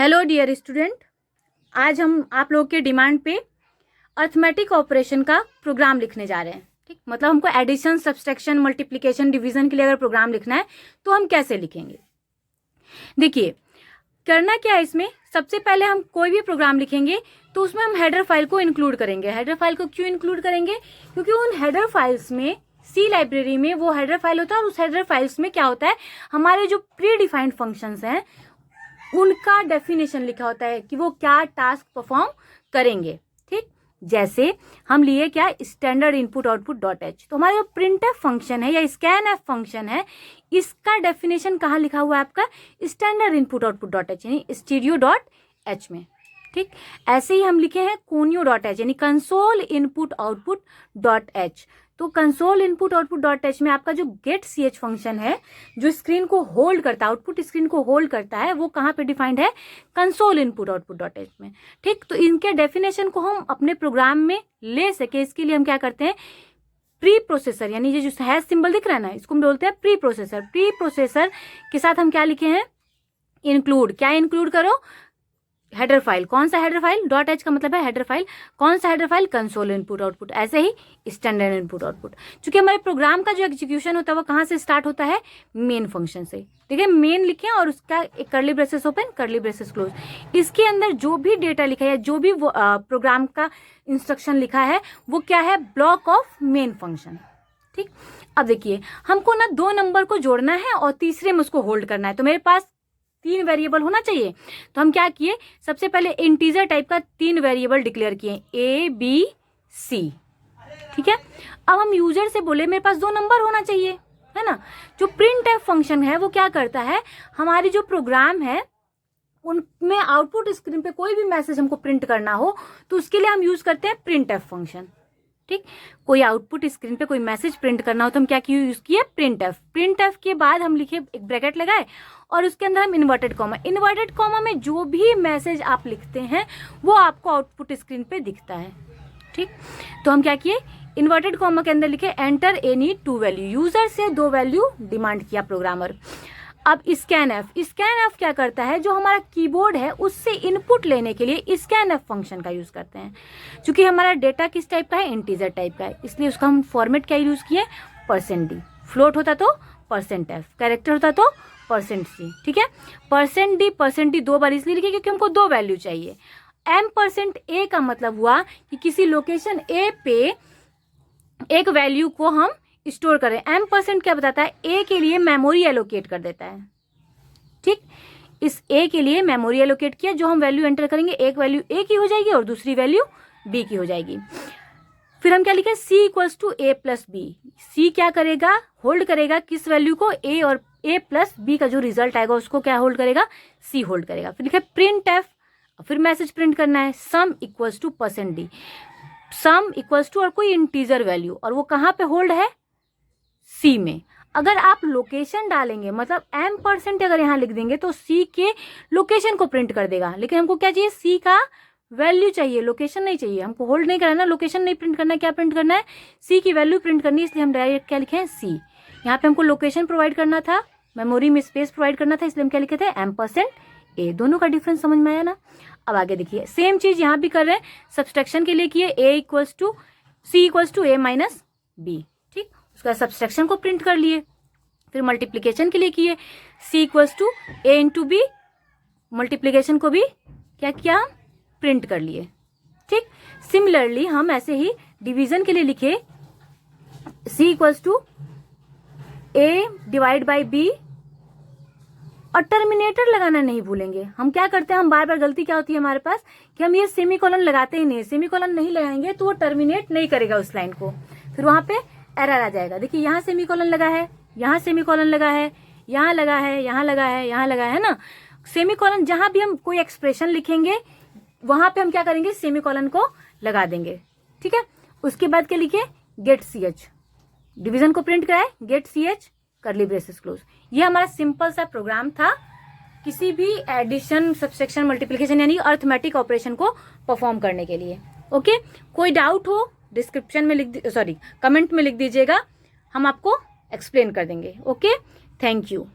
Hello dear student, आज हम आप लोग के डिमांड पे अर्थमेटिक ऑपरेशन का प्रोग्राम लिखने जा रहे हैं। ठीक, मतलब हमको एडिशन, सब्सट्रैक्शन, मल्टीप्लिकेशन, डिवीजन के लिए अगर प्रोग्राम लिखना है तो हम कैसे लिखेंगे। देखिए, करना क्या है इसमें, सबसे पहले हम कोई भी प्रोग्राम लिखेंगे तो उसमें हम हेडर फाइल को इंक्लूड करेंगे। हेडर फाइल को क्यों इंक्लूड करेंगे? क्योंकि उन हेडर फाइल्स में सी लाइब्रेरी में वो हेडर फाइल होता है और उस हेडर फाइल्स में क्या होता है, हमारे जो प्री डिफाइंड फंक्शंस हैं उनका डेफिनेशन लिखा होता है कि वो क्या टास्क परफॉर्म करेंगे। ठीक, जैसे हम लिए क्या, standard input output dot h. तो हमारा जो प्रिंट एफ फंक्शन है या स्कैन एफ फंक्शन है, इसका डेफिनेशन कहाँ लिखा हुआ है आपका, standard input output dot h यानी स्टीरियो डॉट एच में। ठीक, ऐसे ही हम लिखे हैं कोनियो डॉट एच यानी console input output dot h. तो console input output dot h में आपका जो गेट सी एच फंक्शन है, जो स्क्रीन को होल्ड करता है, आउटपुट स्क्रीन को होल्ड करता है, वो कहाँ पे डिफाइंड है, console input output dot h में। ठीक, तो इनके डेफिनेशन को हम अपने प्रोग्राम में ले सके इसके लिए हम क्या करते हैं, प्री प्रोसेसर यानी ये जो हैश सिंबल दिख रहा है ना, इसको हम बोलते हैं प्री प्रोसेसर। प्री प्रोसेसर के साथ हम क्या लिखे हैं, इंक्लूड। क्या इंक्लूड करो, हेडर फाइल। कौन सा हेडर फाइल, डॉट एच का मतलब है हेडर फाइल। कौन सा header file, console input output. ऐसे ही स्टैंडर्ड इनपुट आउटपुट। क्योंकि हमारे प्रोग्राम का जो एग्जीक्यूशन होता है वो कहाँ से स्टार्ट होता है, मेन फंक्शन से। ठीक है, मेन लिखे और उसका एक curly braces open, curly braces close. इसके अंदर जो भी डेटा लिखा है या जो भी प्रोग्राम का इंस्ट्रक्शन लिखा है वो क्या है, ब्लॉक ऑफ मेन फंक्शन। ठीक, अब देखिए, हमको ना 2 नंबर को जोड़ना है और तीसरे में उसको होल्ड करना है, तो मेरे पास 3 वेरिएबल होना चाहिए। तो हम क्या किए, सबसे पहले इंटीजर टाइप का 3 वेरिएबल डिक्लेयर किए, ए बी सी। ठीक है, अब हम यूजर से बोले मेरे पास 2 नंबर होना चाहिए, है ना। जो प्रिंट एफ फंक्शन है वो क्या करता है, हमारी जो प्रोग्राम है उनमें आउटपुट स्क्रीन पे कोई भी मैसेज हमको प्रिंट करना हो तो उसके लिए हम यूज करते हैं प्रिंट एफ फंक्शन। ठीक, कोई आउटपुट स्क्रीन पे कोई मैसेज प्रिंट करना हो तो हम क्या यूज किए, प्रिंट एफ। प्रिंट एफ के बाद हम लिखे, एक ब्रैकेट लगाए और उसके अंदर हम इन्वर्टेड कॉमा। इन्वर्टेड कॉमा में जो भी मैसेज आप लिखते हैं वो आपको आउटपुट स्क्रीन पे दिखता है। ठीक, तो हम क्या किए, इन्वर्टेड कॉमा के अंदर लिखे एंटर एनी 2 वैल्यू। यूजर से 2 वैल्यू डिमांड किया प्रोग्रामर। अब स्कैन एफ क्या करता है, जो हमारा कीबोर्ड है उससे इनपुट लेने के लिए स्कैन एफ फंक्शन का यूज करते हैं। क्योंकि हमारा डेटा किस टाइप का है, इंटीजर टाइप का है, इसलिए उसका हम फॉर्मेट क्या यूज किए, %d। फ्लोट होता तो %f, कैरेक्टर होता तो %c। ठीक है, %d 2 बार इसलिए लिखे क्योंकि हमको 2 वैल्यू चाहिए। %a का मतलब हुआ कि किसी लोकेशन a पे एक वैल्यू को हम स्टोर करें। %, क्या बताता है, ए के लिए मेमोरी एलोकेट कर देता है। ठीक, इस ए के लिए मेमोरी एलोकेट किया, जो हम वैल्यू एंटर करेंगे एक वैल्यू ए की हो जाएगी और दूसरी वैल्यू बी की हो जाएगी। फिर हम क्या लिखे, C = a + b। सी क्या करेगा, होल्ड करेगा किस वैल्यू को, ए, और a + b का जो रिजल्ट आएगा उसको क्या होल्ड करेगा, C होल्ड करेगा। फिर लिखे प्रिंट एफ, फिर मैसेज प्रिंट करना है, सम = %d। सम इक्वल्स टू और कोई इंटीजर वैल्यू, और वो कहाँ पे होल्ड है, सी में। अगर आप लोकेशन डालेंगे, मतलब %, अगर यहाँ लिख देंगे तो सी के लोकेशन को प्रिंट कर देगा। लेकिन हमको क्या चाहिए, सी का वैल्यू चाहिए, लोकेशन नहीं चाहिए। हमको होल्ड नहीं करना, लोकेशन नहीं प्रिंट करना, क्या प्रिंट करना है, सी की वैल्यू प्रिंट करनी है। इसलिए हम डायरेक्ट क्या लिखे हैं, सी। यहाँ पे हमको लोकेशन प्रोवाइड करना था, मेमोरी में स्पेस प्रोवाइड करना था, इसलिए हम क्या लिखे थे, %a। दोनों का डिफरेंस समझ में आया ना। अब आगे देखिए, सेम चीज यहाँ भी कर रहे हैं, सब्सट्रैक्शन के लिए किए, C = a - b। ठीक, उसका सब्सट्रैक्शन को प्रिंट कर लिए। फिर मल्टीप्लिकेशन के लिए किए, C = a × b। मल्टीप्लिकेशन को भी क्या किया, प्रिंट कर लिए। ठीक, सिमिलरली हम ऐसे ही डिवीजन के लिए लिखे, C = a / b। और टर्मिनेटर लगाना नहीं भूलेंगे। हम क्या करते हैं, हम बार बार गलती क्या होती है हमारे पास कि हम ये सेमीकोलन लगाते ही नहीं। सेमीकोलन नहीं लगाएंगे तो वो टर्मिनेट नहीं करेगा उस लाइन को, फिर वहां पे एरर आ जाएगा। देखिए, यहाँ सेमीकोलन लगा है, यहाँ सेमीकोलन लगा है, यहाँ लगा है, यहाँ लगा है, यहाँ लगा है ना। सेमीकोलन जहां भी हम कोई एक्सप्रेशन लिखेंगे वहां पे हम क्या करेंगे, सेमीकोलन को लगा देंगे। ठीक है, उसके बाद क्या लिखे, गेट ch। डिवीजन को प्रिंट कराए, get ch curly braces close. ये हमारा सिंपल सा प्रोग्राम था किसी भी एडिशन, सब्सट्रैक्शन, मल्टीप्लिकेशन यानी अर्थमेटिक ऑपरेशन को परफॉर्म करने के लिए। ओके, कोई डाउट हो डिस्क्रिप्शन में कमेंट में लिख दीजिएगा, हम आपको एक्सप्लेन कर देंगे। Okay, thank you.